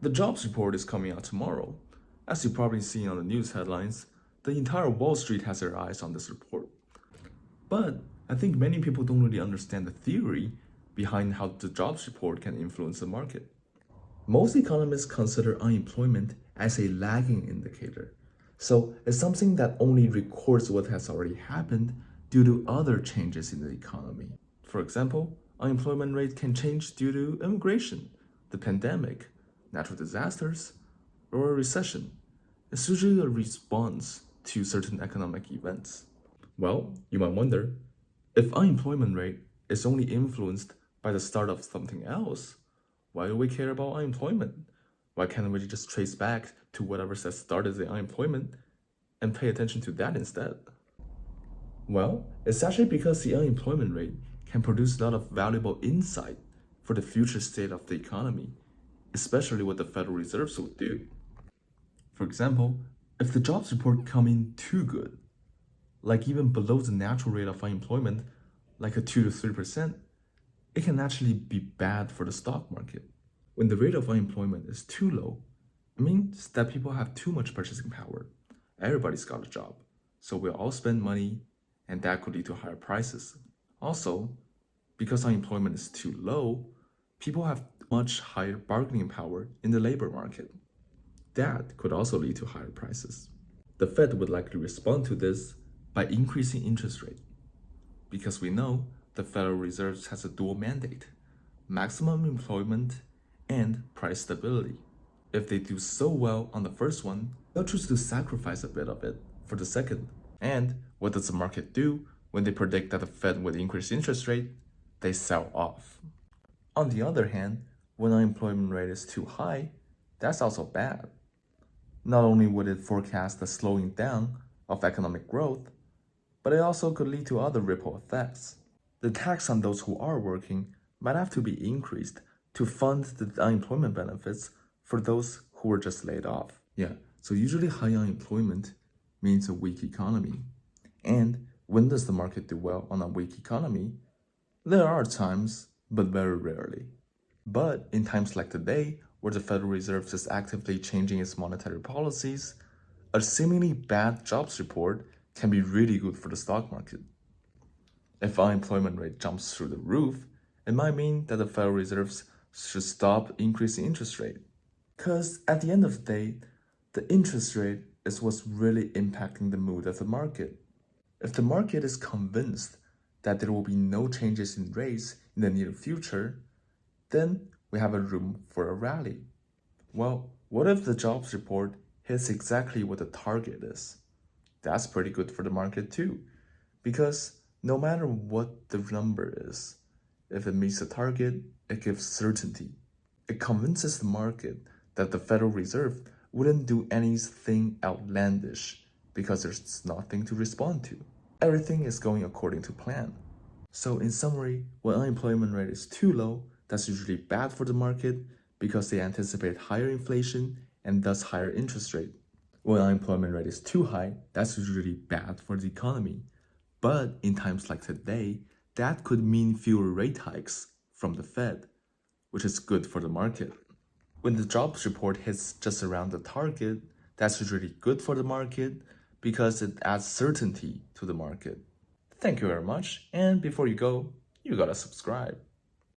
The jobs report is coming out tomorrow. As you probably seen on the news headlines, the entire Wall Street has their eyes on this report. But I think many people don't really understand the theory behind how the jobs report can influence the market. Most economists consider unemployment as a lagging indicator. So it's something that only records what has already happened due to other changes in the economy. For example, unemployment rate can change due to immigration, the pandemic, natural disasters, or a recession. It's usually a response to certain economic events. Well, you might wonder, if unemployment rate is only influenced by the start of something else, why do we care about unemployment? Why can't we just trace back to whatever that started the unemployment and pay attention to that instead? Well, it's actually because the unemployment rate can produce a lot of valuable insight for the future state of the economy, especially what the Federal Reserve will do. For example, if the jobs report come in too good, like even below the natural rate of unemployment, like a 2 to 3%, it can actually be bad for the stock market. When the rate of unemployment is too low, it means that people have too much purchasing power. Everybody's got a job, so we'll all spend money, and that could lead to higher prices. Also, because unemployment is too low, people have much higher bargaining power in the labor market. That could also lead to higher prices. The Fed would likely respond to this by increasing interest rate, because we know the Federal Reserve has a dual mandate: maximum employment and price stability. If they do so well on the first one, they'll choose to sacrifice a bit of it for the second. And what does the market do when they predict that the Fed will increase interest rate? They sell off. On the other hand, when unemployment rate is too high, that's also bad. Not only would it forecast the slowing down of economic growth, but it also could lead to other ripple effects. The tax on those who are working might have to be increased to fund the unemployment benefits for those who were just laid off. Yeah, so usually high unemployment means a weak economy. And when does the market do well on a weak economy? There are times, but very rarely. But in times like today, where the Federal Reserve is actively changing its monetary policies, a seemingly bad jobs report can be really good for the stock market. If unemployment rate jumps through the roof, it might mean that the Federal Reserve should stop increasing interest rate. Because at the end of the day, the interest rate is what's really impacting the mood of the market. If the market is convinced that there will be no changes in rates in the near future, then we have a room for a rally. Well, what if the jobs report hits exactly what the target is? That's pretty good for the market too, because no matter what the number is, if it meets the target, it gives certainty. It convinces the market that the Federal Reserve wouldn't do anything outlandish because there's nothing to respond to. Everything is going according to plan. So in summary, when unemployment rate is too low, that's usually bad for the market because they anticipate higher inflation and thus higher interest rate. When unemployment rate is too high, that's usually bad for the economy. But in times like today, that could mean fewer rate hikes from the Fed, which is good for the market. When the jobs report hits just around the target, that's usually good for the market because it adds certainty to the market. Thank you very much, and before you go, you gotta subscribe.